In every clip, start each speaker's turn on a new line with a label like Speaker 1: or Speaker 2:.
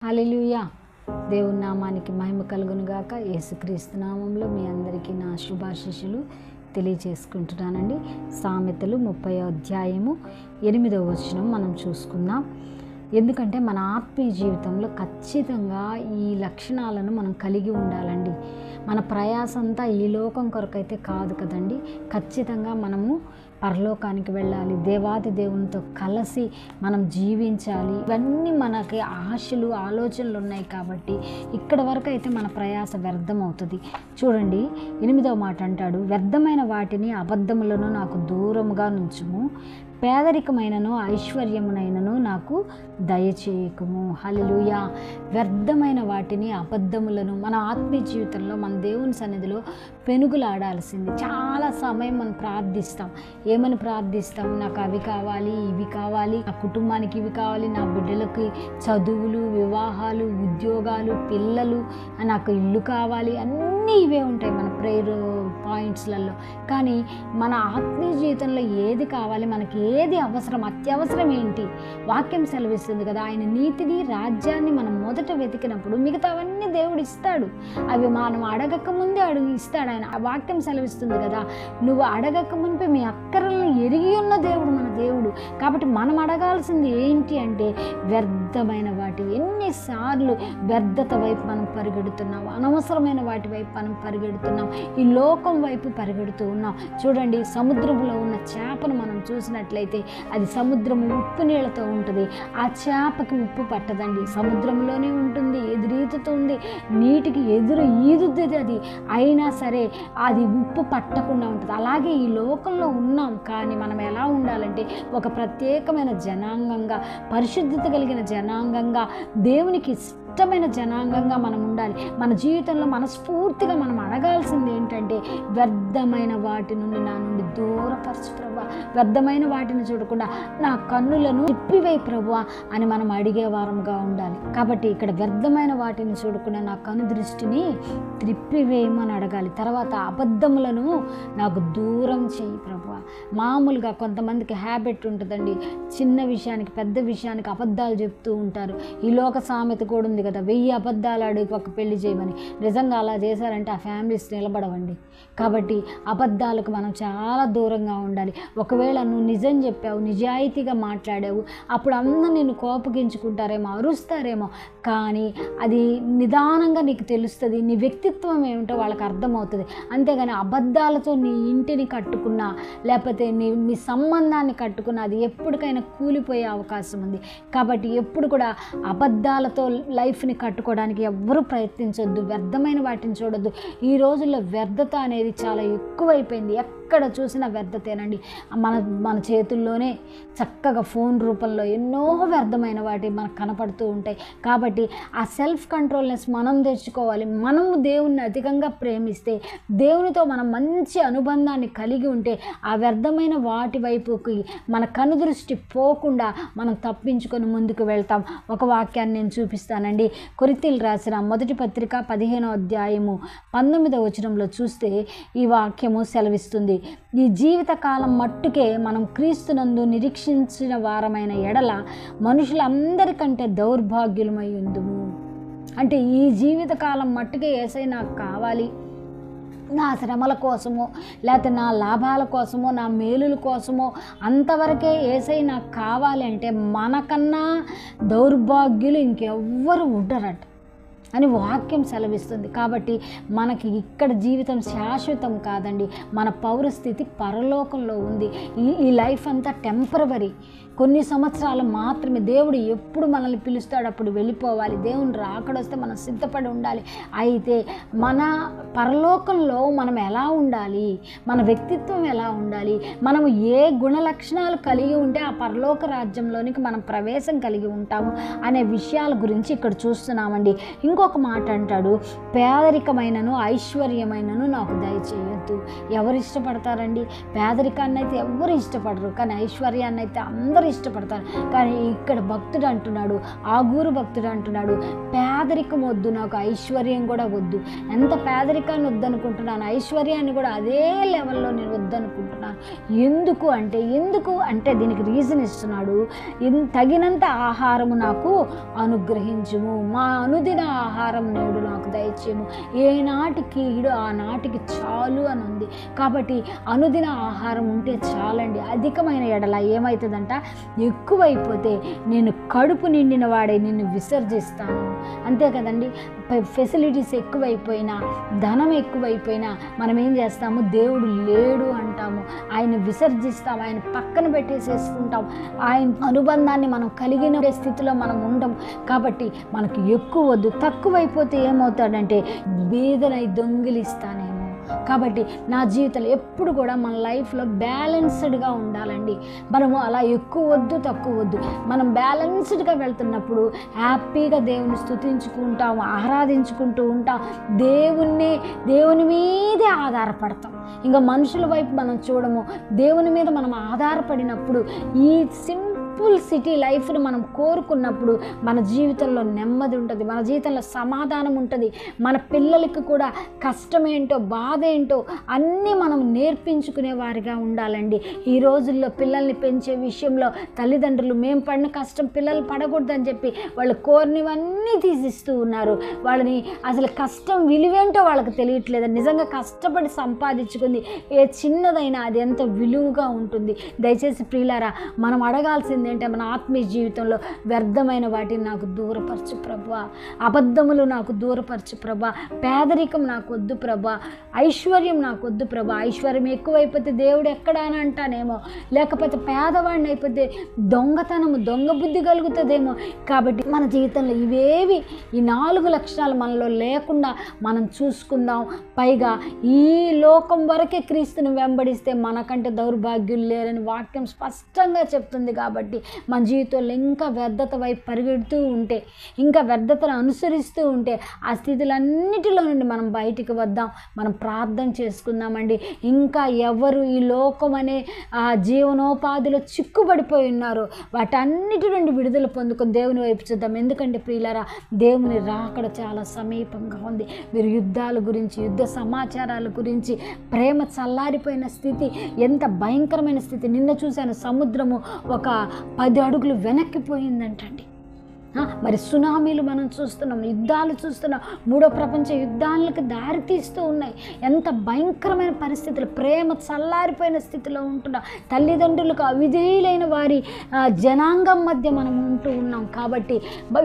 Speaker 1: హల్లెలూయా. దేవుని నామానికి మహిమ కలుగును గాక. యేసుక్రీస్తు నామంలో మీ అందరికీ నా శుభాశీస్సులు తెలియచేసుకుంటున్నానండి. సామెతలు 30వ అధ్యాయము 8వ వచనం మనం చూసుకుందాం. ఎందుకంటే మన ఆత్మీయ జీవితంలో ఖచ్చితంగా ఈ లక్షణాలను మనం కలిగి ఉండాలండి. మన ప్రయాస అంతా ఈ లోకం కొరకైతే కాదు కదండి. ఖచ్చితంగా మనము పరలోకానికి వెళ్ళాలి, దేవాది దేవునితో కలిసి మనం జీవించాలి. ఇవన్నీ మనకి ఆశలు ఆలోచనలు ఉన్నాయి కాబట్టి ఇక్కడ వరకు అయితే మన ప్రయాస వ్యర్థం అవుతుంది. చూడండి 8వ మాట అంటాడు, వ్యర్థమైన వాటిని అబద్ధములను నాకు దూరముగా నుంచుము, పేదరికమైనను ఐశ్వర్యమునైనను నాకు దయచేయకుము. హల్లెలూయా. వ్యర్థమైన వాటిని అబద్ధములను మన ఆత్మీయ జీవితంలో మన దేవుని సన్నిధిలో పెనుగులాడాల్సింది. చాలా సమయం మనం ప్రార్థిస్తాం. ఏమని ప్రార్థిస్తాం? నాకు అవి కావాలి, ఇవి కావాలి, నా కుటుంబానికి ఇవి కావాలి, నా బిడ్డలకి చదువులు, వివాహాలు, ఉద్యోగాలు, పిల్లలు, నాకు ఇల్లు కావాలి, అన్నీ ఇవే ఉంటాయి మన ప్రేయర్ పాయింట్స్లలో. కానీ మన ఆత్మీయ జీవితంలో ఏది కావాలి, మనకి ఏది అవసరం, అత్యవసరం ఏంటి? వాక్యం సెలవిస్తుంది కదా, ఆయన నీతిని రాజ్యాన్ని మనం మొదట వెతికినప్పుడు మిగతావన్నీ దేవుడు ఇస్తాడు. అవి మనం అడగక ముందే ఇస్తాడు ఆయన. ఆ వాక్యం సెలవిస్తుంది కదా, నువ్వు అడగక మునిపే మీ అక్కరలను ఎరిగి ఉన్న దేవుడు మన దేవుడు. కాబట్టి మనం అడగాల్సింది ఏంటి అంటే వ్యర్థమైన వాటి. ఎన్నిసార్లు వ్యర్థత వైపు మనం పరిగెడుతున్నాం, అనవసరమైన వాటి వైపు మనం పరిగెడుతున్నాం, ఈ లోకం వైపు పరిగెడుతూ ఉన్నాం. చూడండి, సముద్రంలో ఉన్న చేపను మనం చూసినట్లయితే అది సముద్రం ఉప్పు నీళ్ళతో ఉంటుంది. ఆ చేపకి ఉప్పు పట్టదండి, సముద్రంలోనే ఉంటుంది, ఎదురీతుతుంది, నీటికి ఎదురు ఈదుతుంది. అది అయినా సరే అది ఉప్పు పట్టకుండా ఉంటుంది. అలాగే ఈ లోకంలో ఉన్నాం. కానీ మనం ఎలా ఉండాలంటే ఒక ప్రత్యేకమైన జనాంగంగా, పరిశుద్ధత కలిగిన జనాంగంగా, దేవునికి ఇష్టమైన జనాంగంగా మనం ఉండాలి. మన జీవితంలో మనస్ఫూర్తిగా మనం అడగాల్సింది ఏంటంటే, వ్యర్థమైన వాటి నుండి నా నుండి దూరపరచు ప్రభువా, వ్యర్థమైన వాటిని చూడకుండా నా కన్నులను తిప్పివేయి ప్రభువా అని మనం అడిగే వారంగా ఉండాలి. కాబట్టి ఇక్కడ వ్యర్థమైన వాటిని చూడకుండా నా కను దృష్టిని త్రిప్పివేయమని అడగాలి. తర్వాత అబద్ధములను నాకు దూరం చేయి ప్రభువా. మామూలుగా కొంతమందికి హ్యాబిట్ ఉంటుందండి, చిన్న విషయానికి పెద్ద విషయానికి అబద్ధాలు చెప్తూ ఉంటారు. ఈ లోక సామెత కూడా ఉంది కదా, 1000 అబద్ధాలు అడిగి ఒక పెళ్లి చేయమని. నిజంగా అలా చేశారంటే ఆ ఫ్యామిలీస్ నిలబడవండి. కాబట్టి అబద్ధాలకు మనం చాలా దూరంగా ఉండాలి. ఒకవేళ నువ్వు నిజం చెప్పావు, నిజాయితీగా మాట్లాడావు, అప్పుడు అందరూ నిన్ను కోపగించుకుంటారేమో, అరుస్తారేమో, కానీ అది నిదానంగా నీకు తెలుస్తుంది, నీ వ్యక్తిత్వం ఏమిటో వాళ్ళకి అర్థమవుతుంది. అంతేగాని అబద్ధాలతో నీ ఇంటిని కట్టుకున్నా, లేకపోతే నీ సంబంధాన్ని కట్టుకున్నా అది ఎప్పటికైనా కూలిపోయే అవకాశం ఉంది. కాబట్టి ఎప్పుడు కూడా అబద్ధాలతో లైఫ్ని కట్టుకోవడానికి ఎవ్వరూ ప్రయత్నించొద్దు. వ్యర్థమైన వాటిని చూడొద్దు. ఈ రోజుల్లో వ్యర్థత అనేది చాలా ఎక్కువైపోయింది. ఎక్కడ చూసినా వ్యర్థతేనండి. మన చేతుల్లోనే చక్కగా ఫోన్ రూపంలో ఎన్నో వ్యర్థమైన వాటి మనకు కనపడుతూ ఉంటాయి. కాబట్టి ఆ సెల్ఫ్ కంట్రోల్నెస్ మనం తెచ్చుకోవాలి. మనము దేవుణ్ణి అధికంగా ప్రేమిస్తే, దేవునితో మనం మంచి అనుబంధాన్ని కలిగి ఉంటే, ఆ వ్యర్థమైన వాటి వైపుకి మన కనుదృష్టి పోకుండా మనం తప్పించుకొని ముందుకు వెళ్తాం. ఒక వాక్యాన్ని నేను చూపిస్తానండి. కొరింథీయులకు రాసిన మొదటి పత్రిక 15వ అధ్యాయము 19వ వచనంలో చూస్తే ఈ వాక్యము సెలవిస్తుంది, ఈ జీవితకాలం మట్టుకే మనం క్రీస్తునందు నిరీక్షించిన వారమైన ఎడల మనుషులందరికంటే దౌర్భాగ్యులమై ఉందుము. అంటే ఈ జీవితకాలం మట్టుకే యేసయ్య నాకు కావాలి, నా శ్రమల కోసమో, లేకపోతే నా లాభాల కోసమో, నా మేలుల కోసమో, అంతవరకే యేసయ్య నాకు కావాలి అంటే మనకన్నా దౌర్భాగ్యులు ఇంకెవ్వరు ఉండరట అని వాక్యం సెలవిస్తుంది. కాబట్టి మనకి ఇక్కడ జీవితం శాశ్వతం కాదండి. మన పౌరస్థితి పరలోకంలో ఉంది. ఈ లైఫ్ అంతా టెంపరవరీ, కొన్ని సంవత్సరాలు మాత్రమే. దేవుడు ఎప్పుడు మనల్ని పిలుస్తాడు అప్పుడు వెళ్ళిపోవాలి. దేవుని రాకడొస్తే మనం సిద్ధపడి ఉండాలి. అయితే మన పరలోకంలో మనం ఎలా ఉండాలి, మన వ్యక్తిత్వం ఎలా ఉండాలి, మనం ఏ గుణ లక్షణాలు కలిగి ఉంటే ఆ పరలోక రాజ్యంలోనికి మనం ప్రవేశం కలిగి ఉంటాము అనే విషయాల గురించి ఇక్కడ చూస్తున్నామండి. ఇంకొక మాట అంటాడు, పేదరికమైనను ఐశ్వర్యమైనను నాకు దయచేయొద్దు. ఎవరు ఇష్టపడతారండి? పేదరికాన్ని అయితే ఎవరు ఇష్టపడరు, కానీ ఐశ్వర్యాన్ని అయితే అందరూ ఇష్టపడతారు. కానీ ఇక్కడ భక్తుడు అంటున్నాడు, ఆగూరు భక్తుడు అంటున్నాడు, పేదరికం వద్దు, నాకు ఐశ్వర్యం కూడా వద్దు. ఎంత పేదరికాన్ని వద్దనుకుంటున్నాను, ఐశ్వర్యాన్ని కూడా అదే లెవెల్లో నేను వద్దనుకుంటున్నాను. ఎందుకు అంటే దీనికి రీజన్ ఇస్తున్నాడు. తగినంత ఆహారము నాకు అనుగ్రహించుము, మా అనుదిన ఆహారం నేడు నాకు దయచేయము. ఏనాటికి ఈడు ఆ నాటికి చాలు అని ఉంది. కాబట్టి అనుదిన ఆహారం ఉంటే చాలండి. అధికమైన ఎడల ఏమవుతుందంట, ఎక్కువైపోతే నేను కడుపు నిండిన వాడే నిన్ను విసర్జిస్తాను. అంతే కదండి. ఫెసిలిటీస్ ఎక్కువైపోయినా, ధనం ఎక్కువైపోయినా మనం ఏం చేస్తాము, దేవుడు లేడు అంటాము, ఆయన విసర్జిస్తాం, ఆయన పక్కన పెట్టేసేసుకుంటాం, ఆయన అనుబంధాన్ని మనం కలిగిన స్థితిలో మనం ఉండం. కాబట్టి మనకు ఎక్కువ వద్దు. తక్కువైపోతే ఏమవుతాడంటే బీదనై దొంగిలిస్తానేమో. కాబట్టి నా జీవితంలో ఎప్పుడు కూడా మన లైఫ్లో బ్యాలెన్స్డ్గా ఉండాలండి. మనము అలా ఎక్కువ వద్దు, తక్కువ వద్దు. మనం బ్యాలెన్స్డ్గా వెళ్తున్నప్పుడు హ్యాపీగా దేవుని స్తుతించుకుంటాం, ఆరాధించుకుంటూ ఉంటాం, దేవుని మీదే ఆధారపడతాం. ఇంకా మనుషుల వైపు మనం చూడము. దేవుని మీద మనం ఆధారపడినప్పుడు ఈ సింపుల్ సిటీ లైఫ్ని మనం కోరుకున్నప్పుడు మన జీవితంలో నెమ్మది ఉంటుంది, మన జీవితంలో సమాధానం ఉంటుంది. మన పిల్లలకి కూడా కష్టం ఏంటో, బాధ ఏంటో అన్నీ మనం నేర్పించుకునే వారిగా ఉండాలండి. ఈ రోజుల్లో పిల్లల్ని పెంచే విషయంలో తల్లిదండ్రులు మేము పడిన కష్టం పిల్లలు పడకూడదని చెప్పి వాళ్ళు కోరినవన్నీ తీసిస్తూ ఉన్నారు. వాళ్ళని అసలు కష్టం విలువేంటో వాళ్ళకి తెలియట్లేదు. నిజంగా కష్టపడి సంపాదించుకుంది ఏ చిన్నదైనా అది ఎంత విలువగా ఉంటుంది. దయచేసి ప్రియులారా, మనం అడగాల్సింది ఏంటంటే మన ఆత్మీయ జీవితంలో వ్యర్థమైన వాటిని నాకు దూరపరచు ప్రభువా, అబద్ధములు నాకు దూరపరచు ప్రభా, పేదరికం నాకు వద్దు ప్రభా, ఐశ్వర్యం నాకు వద్దు ప్రభా. ఐశ్వర్యం ఎక్కువైపోతే దేవుడు ఎక్కడా అని అంటానేమో, లేకపోతే పేదవాడిని అయిపోతే దొంగ బుద్ధి కలుగుతుందేమో. కాబట్టి మన జీవితంలో ఇవేవి, ఈ 4 లక్షణాలు మనలో లేకుండా మనం చూసుకుందాం. పైగా ఈ లోకం వరకే క్రీస్తుని వెంబడిస్తే మనకంటే దౌర్భాగ్యులు లేరని వాక్యం స్పష్టంగా చెప్తుంది. కాబట్టి మన జీవితంలో ఇంకా వ్యర్థత వైపు పరిగెడుతూ ఉంటే, ఇంకా వ్యర్థతను అనుసరిస్తూ ఉంటే ఆ స్థితులన్నిటిలో నుండి మనం బయటికి వద్దాం. మనం ప్రార్థన చేసుకుందామండి. ఇంకా ఎవరు ఈ లోకం అనే ఆ జీవనోపాధిలో చిక్కుబడిపోయి ఉన్నారో వాటన్నిటి నుండి విడుదల పొందుకొని దేవుని వైపు చూద్దాం. ఎందుకంటే ప్రియులారా, దేవుని రాకడ చాలా సమీపంగా ఉంది. మీరు యుద్ధాల గురించి, యుద్ధ సమాచారాల గురించి, ప్రేమ చల్లారిపోయిన స్థితి, ఎంత భయంకరమైన స్థితి. నిన్న చూశాను, సముద్రము ఒక 10 అడుగులు వెనక్కిపోయిందంటండి. మరి సునామీలు మనం చూస్తున్నాం, యుద్ధాలు చూస్తున్నాం, 3వ ప్రపంచ యుద్ధాలకు దారితీస్తూ ఉన్నాయి. ఎంత భయంకరమైన పరిస్థితులు, ప్రేమ చల్లారిపోయిన స్థితిలో ఉంటున్నాం. తల్లిదండ్రులకు అవిధేయులైన వారి జనాంగం మధ్య మనం ఉంటూ ఉన్నాం. కాబట్టి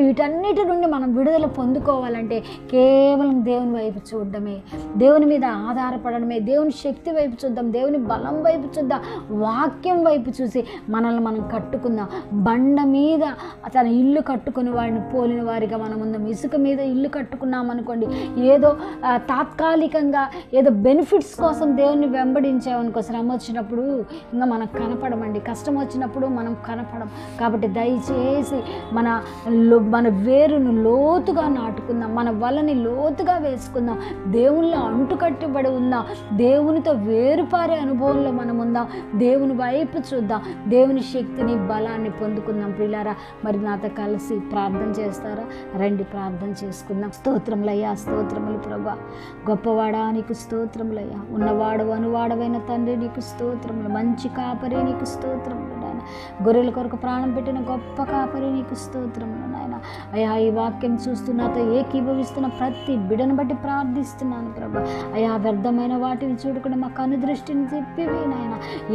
Speaker 1: వీటన్నిటి నుండి మనం విడుదల పొందుకోవాలంటే కేవలం దేవుని వైపు చూడడమే, దేవుని మీద ఆధారపడడమే, దేవుని శక్తి వైపు చూద్దాం, దేవుని బలం వైపు చూద్దాం, వాక్యం వైపు చూసి మనల్ని మనం కట్టుకుందాం. బండ మీద తన ఇల్లు కట్టుకుని వాడిని పోలిన వారిగా మనం ఉందాం. ఇసుక మీద ఇల్లు కట్టుకున్నామనుకోండి, ఏదో తాత్కాలికంగా ఏదో బెనిఫిట్స్ కోసం దేవుని వెంబడించామనుకో, శ్రమ వచ్చినప్పుడు ఇంకా మనం కనపడమండి, కష్టం వచ్చినప్పుడు మనం కనపడం. కాబట్టి దయచేసి మన వేరును లోతుగా నాటుకుందాం, మన వలని లోతుగా వేసుకుందాం, దేవునిలో అంటుకట్టుబడి ఉందాం, దేవునితో వేరుపారే అనుభవంలో మనం ఉందాం, దేవుని వైపు చూద్దాం, దేవుని శక్తిని బలాన్ని పొందుకుందాం. ప్రియులారా, మరి నాతో కలిసి ప్రార్థన చేస్తారా? రండి, ప్రార్థన చేసుకుందాం. స్తోత్రములయ్యా, స్తోత్రములు ప్రభా, గొప్పవాడా నీకు స్తోత్రములయ్యా, ఉన్నవాడు అనువాడవైన తండ్రి నీకు స్తోత్రములు, మంచి కాపరి నీకు స్తోత్రములు నాయన, గొర్రెల కొరకు ప్రాణం పెట్టిన గొప్ప కాపరి నీకు స్తోత్రములు నాయన. అయ్యా, ఈ వాక్యం చూస్తున్నాతో ఏకీభవిస్తున్న ప్రతి బిడను బట్టి ప్రార్థిస్తున్నాను ప్రభా. అయ్యా, వ్యర్థమైన వాటిని చూడకుండా మా కనుదృష్టిని చెప్పివి నాయన.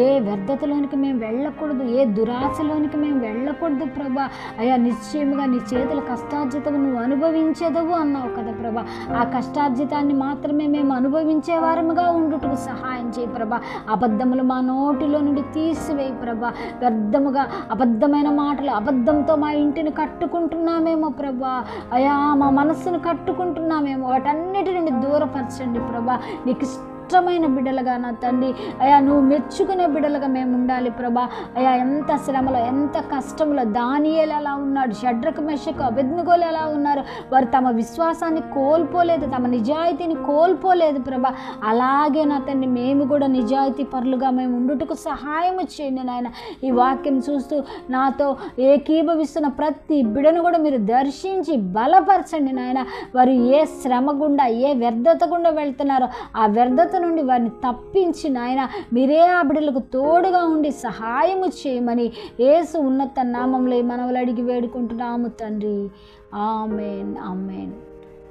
Speaker 1: ఏ వ్యర్థతలోనికి మేము వెళ్ళకూడదు, ఏ దురాశలోనికి మేము వెళ్ళకూడదు ప్రభా. అయ్యా, నిశ్చయముగా నీ చేతుల కష్టార్జితము నువ్వు అనుభవించేదవు అన్నావు కదా ప్రభా. ఆ కష్టార్జితాన్ని మాత్రమే మేము అనుభవించే వారముగా ఉండుటకు సహాయం చేయి ప్రభా. అబద్ధములు మా నోటిలో నుండి తీసివేయి ప్రభా. వ్యర్థముగా అబద్ధమైన మాటలు, అబద్ధంతో మా ఇంటిని కట్టుకుంటున్నామేమో ప్రభా. అయ్యా, మా మనస్సును కట్టుకుంటున్నామేమో, వాటన్నిటి నుండి దూరపరచండి ప్రభా. నీకు ఇష్టమైన బిడ్డలుగా నా తండ్రి అయ్యా నువ్వు మెచ్చుకునే బిడ్డలుగా మేము ఉండాలి ప్రభా. అయ్యా ఎంత శ్రమలో ఎంత కష్టంలో దానియేలు ఎలా ఉన్నాడు, షడ్రకు మెషకు అబేద్నెగోలు ఎలా ఉన్నారు, వారు తమ విశ్వాసాన్ని కోల్పోలేదు, తమ నిజాయితీని కోల్పోలేదు ప్రభా. అలాగే నా తండ్రి మేము కూడా నిజాయితీ పరులుగా మేము ఉండుటకు సహాయం చేయండి నాయన. ఈ వాక్యం చూస్తూ నాతో ఏకీభవిస్తున్న ప్రతి బిడను కూడా మీరు దర్శించి బలపరచండి నాయన. వారు ఏ శ్రమ గుండా ఏ వ్యర్థత గుండా వెళ్తున్నారో ఆ వ్యర్థత నుండి వారిని తప్పించి నాయన మీరే ఆ బిడ్డలకు తోడుగా ఉండి సహాయము చేయమని యేసు ఉన్నత నామములో ఈ మనవులు అడిగి వేడుకుంటున్నాము తండ్రి. Amen amen.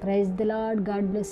Speaker 1: Praise the Lord. God bless you.